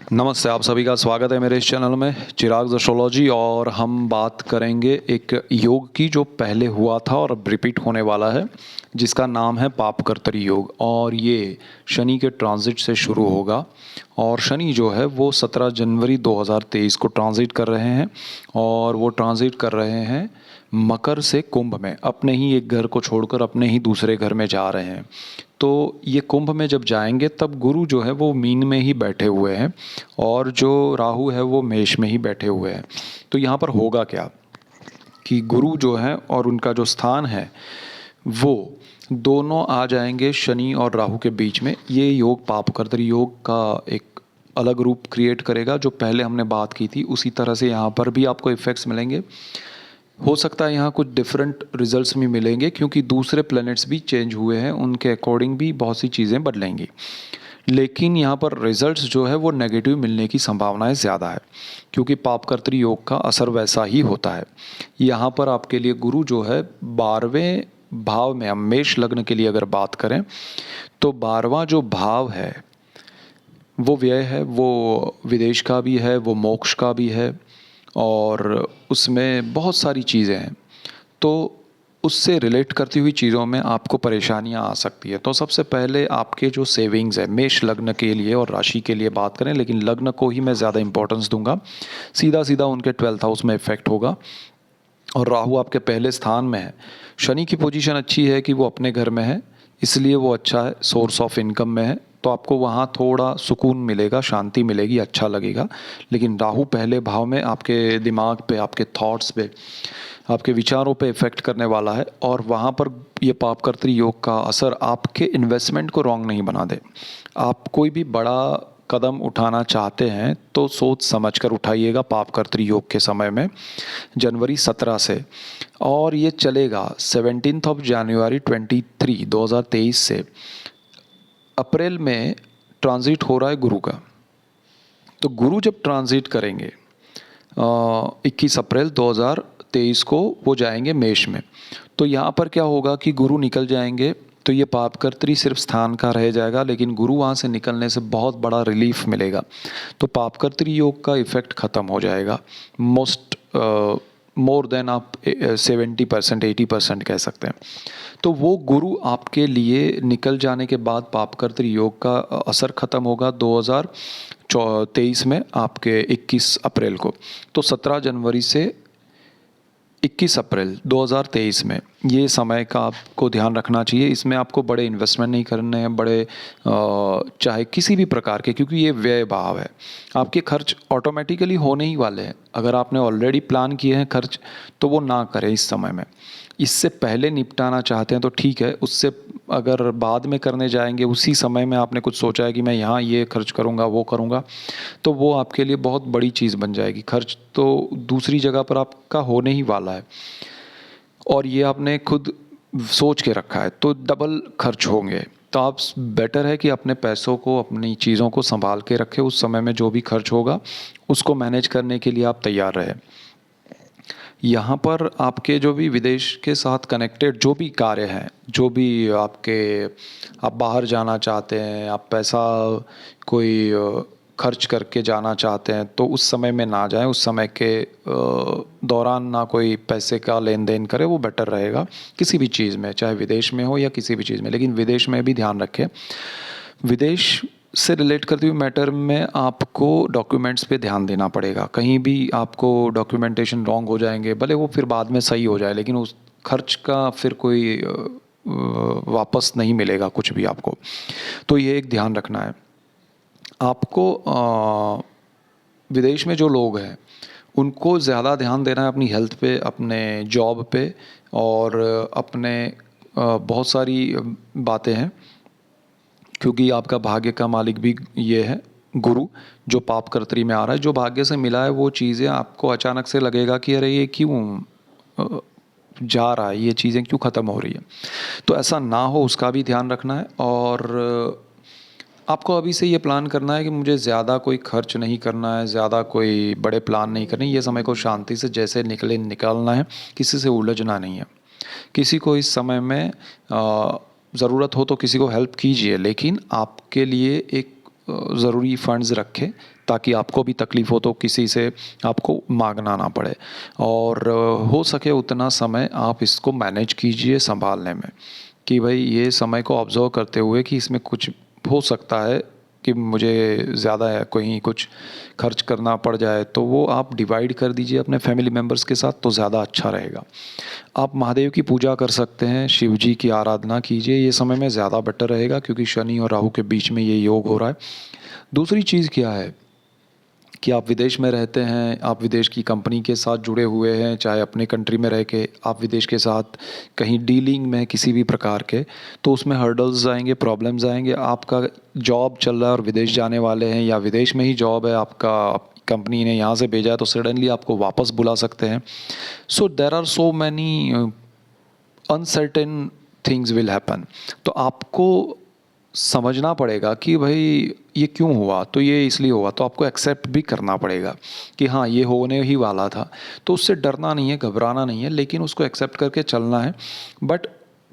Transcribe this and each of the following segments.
नमस्ते, आप सभी का स्वागत है मेरे इस चैनल में चिराग एस्ट्रोलॉजी। और हम बात करेंगे एक योग की जो पहले हुआ था और अब रिपीट होने वाला है, जिसका नाम है पापकर्तरी योग। और ये शनि के ट्रांजिट से शुरू होगा। और शनि जो है वो 17 जनवरी 2023 को ट्रांजिट कर रहे हैं। और वो ट्रांजिट कर रहे हैं मकर से कुंभ में, अपने ही एक घर को छोड़कर अपने ही दूसरे घर में जा रहे हैं। तो ये कुंभ में जब जाएंगे तब गुरु जो है वो मीन में ही बैठे हुए हैं और जो राहु है वो मेष में ही बैठे हुए हैं। तो यहाँ पर होगा क्या कि गुरु जो है और उनका जो स्थान है वो दोनों आ जाएंगे शनि और राहु के बीच में। ये योग पापकर्तरी योग का एक अलग रूप क्रिएट करेगा। जो पहले हमने बात की थी उसी तरह से यहाँ पर भी आपको इफ़ेक्ट्स मिलेंगे। हो सकता है यहाँ कुछ डिफरेंट रिजल्ट्स भी मिलेंगे क्योंकि दूसरे प्लैनेट्स भी चेंज हुए हैं, उनके अकॉर्डिंग भी बहुत सी चीज़ें बदलेंगी। लेकिन यहाँ पर रिजल्ट्स जो है वो नेगेटिव मिलने की संभावनाएं ज़्यादा है क्योंकि पापकर्तरी योग का असर वैसा ही होता है। यहाँ पर आपके लिए गुरु जो है 12वें भाव में, हम मेष लग्न के लिए अगर बात करें तो 12वां जो भाव है वो व्यय है, वो विदेश का भी है, वो मोक्ष का भी है और उसमें बहुत सारी चीज़ें हैं। तो उससे रिलेट करती हुई चीज़ों में आपको परेशानियां आ सकती है। तो सबसे पहले आपके जो सेविंग्स है मेष लग्न के लिए और राशि के लिए बात करें, लेकिन लग्न को ही मैं ज़्यादा इंपॉर्टेंस दूंगा। सीधा सीधा उनके 12th हाउस में इफेक्ट होगा और राहु आपके पहले स्थान में है। शनि की पोजीशन अच्छी है कि वो अपने घर में है, इसलिए वो अच्छा है, सोर्स ऑफ इनकम में है, तो आपको वहाँ थोड़ा सुकून मिलेगा, शांति मिलेगी, अच्छा लगेगा। लेकिन राहु पहले भाव में आपके दिमाग पे, आपके थॉट्स पे, आपके विचारों पे इफ़ेक्ट करने वाला है और वहाँ पर ये पापकर्तरी योग का असर आपके इन्वेस्टमेंट को रॉन्ग नहीं बना दे। आप कोई भी बड़ा कदम उठाना चाहते हैं तो सोच समझ कर उठाइएगा पापकर्तरी योग के समय में, जनवरी 17 से। और ये चलेगा 17 जनवरी 2023 से। अप्रैल में ट्रांजिट हो रहा है गुरु का। तो गुरु जब ट्रांजिट करेंगे 21 अप्रैल 2023 को वो जाएंगे मेष में। तो यहाँ पर क्या होगा कि गुरु निकल जाएंगे तो ये पापकर्तरी सिर्फ स्थान का रह जाएगा, लेकिन गुरु वहाँ से निकलने से बहुत बड़ा रिलीफ मिलेगा। तो पापकर्तरी योग का इफ़ेक्ट ख़त्म हो जाएगा मोर देन आप 70% 80% कह सकते हैं। तो वो गुरु आपके लिए निकल जाने के बाद पापकर्तरी योग का असर ख़त्म होगा 2023 में आपके 21 अप्रैल को। तो 17 जनवरी से 21 अप्रैल 2023 में ये समय का आपको ध्यान रखना चाहिए। इसमें आपको बड़े इन्वेस्टमेंट नहीं करने हैं, बड़े चाहे किसी भी प्रकार के, क्योंकि ये व्यय भाव है। आपके खर्च ऑटोमेटिकली होने ही वाले हैं। अगर आपने ऑलरेडी प्लान किए हैं खर्च तो वो ना करें इस समय में। इससे पहले निपटाना चाहते हैं तो ठीक है, उससे अगर बाद में करने जाएंगे, उसी समय में आपने कुछ सोचा है कि मैं यहाँ ये खर्च करूँगा वो करूँगा, तो वो आपके लिए बहुत बड़ी चीज़ बन जाएगी। खर्च तो दूसरी जगह पर आपका होने ही वाला है और ये आपने खुद सोच के रखा है, तो डबल खर्च होंगे। तो आप बेटर है कि अपने पैसों को, अपनी चीज़ों को संभाल के रखें। उस समय में जो भी खर्च होगा उसको मैनेज करने के लिए आप तैयार रहें। यहाँ पर आपके जो भी विदेश के साथ कनेक्टेड जो भी कार्य हैं, जो भी आप बाहर जाना चाहते हैं, आप पैसा कोई खर्च करके जाना चाहते हैं, तो उस समय में ना जाएं। उस समय के दौरान ना कोई पैसे का लेन देन करे, वो बेटर रहेगा किसी भी चीज़ में, चाहे विदेश में हो या किसी भी चीज़ में। लेकिन विदेश में भी ध्यान रखें, विदेश से रिलेट करते हुए मैटर में आपको डॉक्यूमेंट्स पे ध्यान देना पड़ेगा। कहीं भी आपको डॉक्यूमेंटेशन रॉन्ग हो जाएंगे, भले वो फिर बाद में सही हो जाए, लेकिन उस खर्च का फिर कोई वापस नहीं मिलेगा कुछ भी आपको। तो ये एक ध्यान रखना है आपको। विदेश में जो लोग हैं उनको ज़्यादा ध्यान देना है अपनी हेल्थ पे, अपने जॉब पे और अपने बहुत सारी बातें हैं, क्योंकि आपका भाग्य का मालिक भी ये है गुरु, जो पापकर्तरी में आ रहा है। जो भाग्य से मिला है वो चीज़ें आपको अचानक से लगेगा कि अरे ये क्यों जा रहा है, ये चीज़ें क्यों ख़त्म हो रही है। तो ऐसा ना हो उसका भी ध्यान रखना है। और आपको अभी से ये प्लान करना है कि मुझे ज़्यादा कोई खर्च नहीं करना है, ज़्यादा कोई बड़े प्लान नहीं करने। ये समय को शांति से जैसे निकालना है, किसी से उलझना नहीं है। किसी को इस समय में ज़रूरत हो तो किसी को हेल्प कीजिए, लेकिन आपके लिए एक ज़रूरी फंड्स रखें ताकि आपको भी तकलीफ़ हो तो किसी से आपको मांगना ना पड़े। और हो सके उतना समय आप इसको मैनेज कीजिए संभालने में, कि भाई ये समय को ऑब्ज़र्व करते हुए कि इसमें कुछ हो सकता है कि मुझे ज़्यादा है कहीं कुछ खर्च करना पड़ जाए, तो वो आप डिवाइड कर दीजिए अपने फैमिली मेम्बर्स के साथ, तो ज़्यादा अच्छा रहेगा। आप महादेव की पूजा कर सकते हैं, शिव जी की आराधना कीजिए, ये समय में ज़्यादा बेटर रहेगा क्योंकि शनि और राहु के बीच में ये योग हो रहा है। दूसरी चीज़ क्या है कि आप विदेश में रहते हैं, आप विदेश की कंपनी के साथ जुड़े हुए हैं, चाहे अपने कंट्री में रह के आप विदेश के साथ कहीं डीलिंग में किसी भी प्रकार के, तो उसमें हर्डल्स आएंगे, प्रॉब्लम्स आएंगे। आपका जॉब चल रहा है और विदेश जाने वाले हैं, या विदेश में ही जॉब है आपका, कंपनी ने यहाँ से भेजा है तो सडनली आपको वापस बुला सकते हैं। So there are so many uncertain things will happen. तो आपको समझना पड़ेगा कि भाई ये क्यों हुआ, तो ये इसलिए हुआ, तो आपको एक्सेप्ट भी करना पड़ेगा कि हाँ ये होने ही वाला था। तो उससे डरना नहीं है, घबराना नहीं है, लेकिन उसको एक्सेप्ट करके चलना है। बट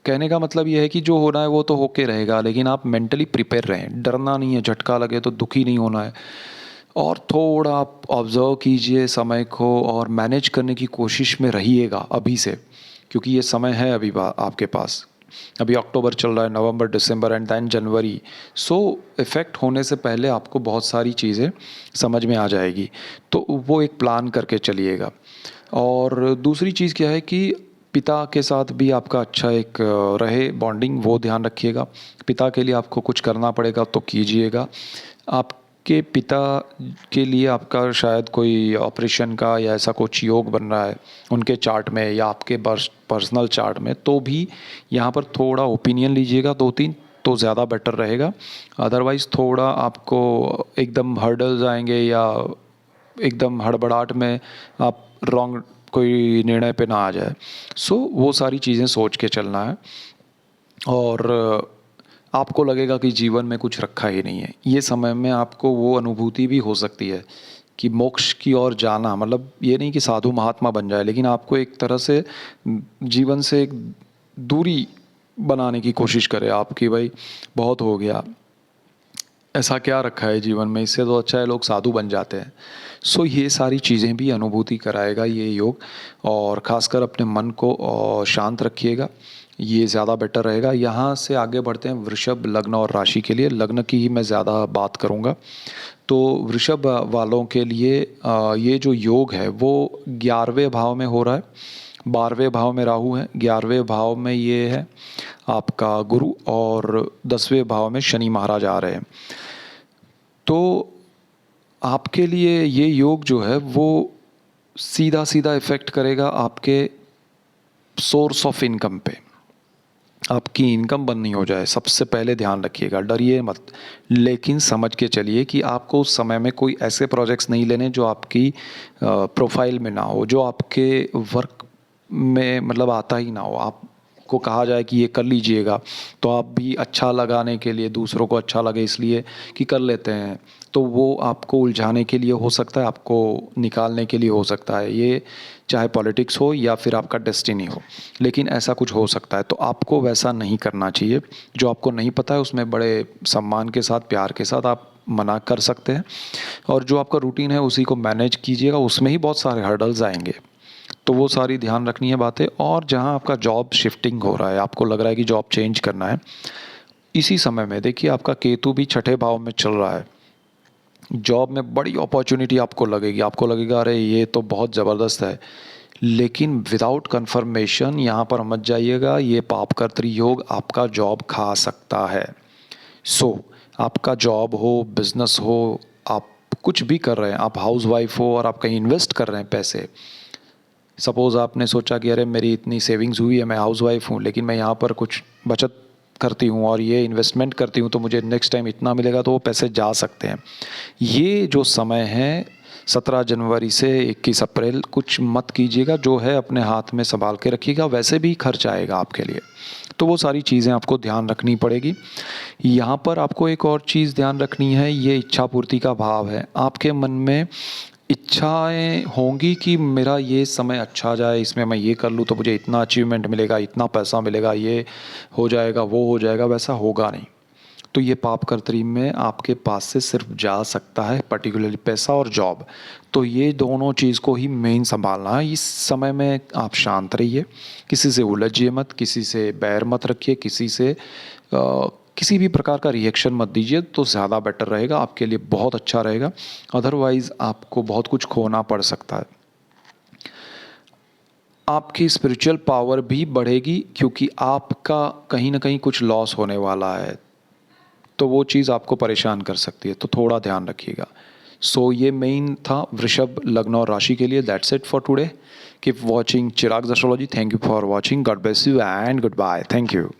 कहने का मतलब ये है कि जो होना है वो तो होके रहेगा, लेकिन आप मेंटली प्रिपेयर रहें, डरना नहीं है, झटका लगे तो दुखी नहीं होना है। और थोड़ा आप ऑब्ज़र्व कीजिए समय को और मैनेज करने की कोशिश में रहिएगा अभी से, क्योंकि ये समय है अभी आपके पास। अभी अक्टूबर चल रहा है, नवंबर, दिसंबर and then January. So effect होने से पहले आपको बहुत सारी चीज़ें समझ में आ जाएगी, तो वो एक प्लान करके चलिएगा। और दूसरी चीज़ क्या है कि पिता के साथ भी आपका अच्छा एक रहे बॉन्डिंग, वो ध्यान रखिएगा। पिता के लिए आपको कुछ करना पड़ेगा तो कीजिएगा। आपके पिता के लिए आपका शायद कोई ऑपरेशन का या ऐसा कुछ योग बन रहा है उनके चार्ट में या आपके पर्सनल चार्ट में, तो भी यहाँ पर थोड़ा ओपिनियन लीजिएगा 2-3, तो ज़्यादा बेटर रहेगा। अदरवाइज़ थोड़ा आपको एकदम हर्डल्स आएंगे या एकदम हड़बड़ाहट में आप रॉन्ग कोई निर्णय पे ना आ जाए। सो वो सारी चीज़ें सोच के चलना है। और आपको लगेगा कि जीवन में कुछ रखा ही नहीं है, ये समय में आपको वो अनुभूति भी हो सकती है कि मोक्ष की ओर जाना, मतलब ये नहीं कि साधु महात्मा बन जाए, लेकिन आपको एक तरह से जीवन से एक दूरी बनाने की कोशिश करे आप कि भाई बहुत हो गया, ऐसा क्या रखा है जीवन में, इससे तो अच्छा है लोग साधु बन जाते हैं। सो ये सारी चीज़ें भी अनुभूति कराएगा ये योग। और ख़ासकर अपने मन को शांत रखिएगा, ये ज़्यादा बेटर रहेगा। यहाँ से आगे बढ़ते हैं वृषभ लग्न और राशि के लिए। लग्न की ही मैं ज़्यादा बात करूँगा। तो वृषभ वालों के लिए ये जो योग है वो 11वें भाव में हो रहा है, 12वें भाव में राहु है, 11वें भाव में ये है आपका गुरु, और 10वें भाव में शनि महाराज आ रहे हैं। तो आपके लिए ये योग जो है वो सीधा सीधा इफ़ेक्ट करेगा आपके सोर्स ऑफ इनकम पे। आपकी इनकम बंद नहीं हो जाए, सबसे पहले ध्यान रखिएगा, डरिए मत, लेकिन समझ के चलिए कि आपको उस समय में कोई ऐसे प्रोजेक्ट्स नहीं लेने जो आपकी प्रोफाइल में ना हो, जो आपके वर्क में मतलब आता ही ना हो। आपको कहा जाए कि ये कर लीजिएगा, तो आप भी अच्छा लगाने के लिए, दूसरों को अच्छा लगे इसलिए कि कर लेते हैं, तो वो आपको उलझाने के लिए हो सकता है, आपको निकालने के लिए हो सकता है। ये चाहे पॉलिटिक्स हो या फिर आपका डेस्टिनी हो, लेकिन ऐसा कुछ हो सकता है। तो आपको वैसा नहीं करना चाहिए। जो आपको नहीं पता है उसमें बड़े सम्मान के साथ, प्यार के साथ आप मना कर सकते हैं, और जो आपका रूटीन है उसी को मैनेज कीजिएगा। उसमें ही बहुत सारे हर्डल्स आएंगे, तो वो सारी ध्यान रखनी है बातें। और जहाँ आपका जॉब शिफ्टिंग हो रहा है, आपको लग रहा है कि जॉब चेंज करना है, इसी समय में देखिए आपका केतु भी 6ठे भाव में चल रहा है। जॉब में बड़ी अपॉर्चुनिटी आपको लगेगी, आपको लगेगा अरे ये तो बहुत ज़बरदस्त है, लेकिन विदाउट कंफर्मेशन यहाँ पर मत जाइएगा, ये पाप कर्तरी योग आपका जॉब खा सकता है। सो आपका जॉब हो, बिजनेस हो, आप कुछ भी कर रहे हैं, आप हाउस वाइफ हो और आप कहीं इन्वेस्ट कर रहे हैं पैसे, सपोज़ आपने सोचा कि अरे मेरी इतनी सेविंग्स हुई है, मैं हाउस वाइफ हूँ, लेकिन मैं यहाँ पर कुछ बचत करती हूँ और ये इन्वेस्टमेंट करती हूँ तो मुझे नेक्स्ट टाइम इतना मिलेगा, तो वो पैसे जा सकते हैं। ये जो समय है 17 जनवरी से 21 अप्रैल, कुछ मत कीजिएगा, जो है अपने हाथ में संभाल के रखिएगा, वैसे भी खर्च आएगा आपके लिए, तो वो सारी चीज़ें आपको ध्यान रखनी पड़ेगी। यहाँ पर आपको एक और चीज़ ध्यान रखनी है, ये इच्छा पूर्ति का भाव है। आपके मन में इच्छाएं होंगी कि मेरा ये समय अच्छा जाए, इसमें मैं ये कर लूँ तो मुझे इतना अचीवमेंट मिलेगा, इतना पैसा मिलेगा, ये हो जाएगा, वो हो जाएगा, वैसा होगा नहीं। तो ये पाप कर्तरी में आपके पास से सिर्फ जा सकता है पर्टिकुलरली पैसा और जॉब। तो ये दोनों चीज़ को ही मेन संभालना है। इस समय में आप शांत रहिए, किसी से उलझिए मत, किसी से बैर मत रखिए, किसी भी प्रकार का रिएक्शन मत दीजिए, तो ज़्यादा बेटर रहेगा, आपके लिए बहुत अच्छा रहेगा। अदरवाइज़ आपको बहुत कुछ खोना पड़ सकता है। आपकी स्पिरिचुअल पावर भी बढ़ेगी क्योंकि आपका कहीं ना कहीं कुछ लॉस होने वाला है, तो वो चीज़ आपको परेशान कर सकती है, तो थोड़ा ध्यान रखिएगा। सो ये मेन था वृषभ लग्न और राशि के लिए। That's it for today. Keep watching Chirag astrology. Thank you for watching. God bless you and goodbye. Thank you.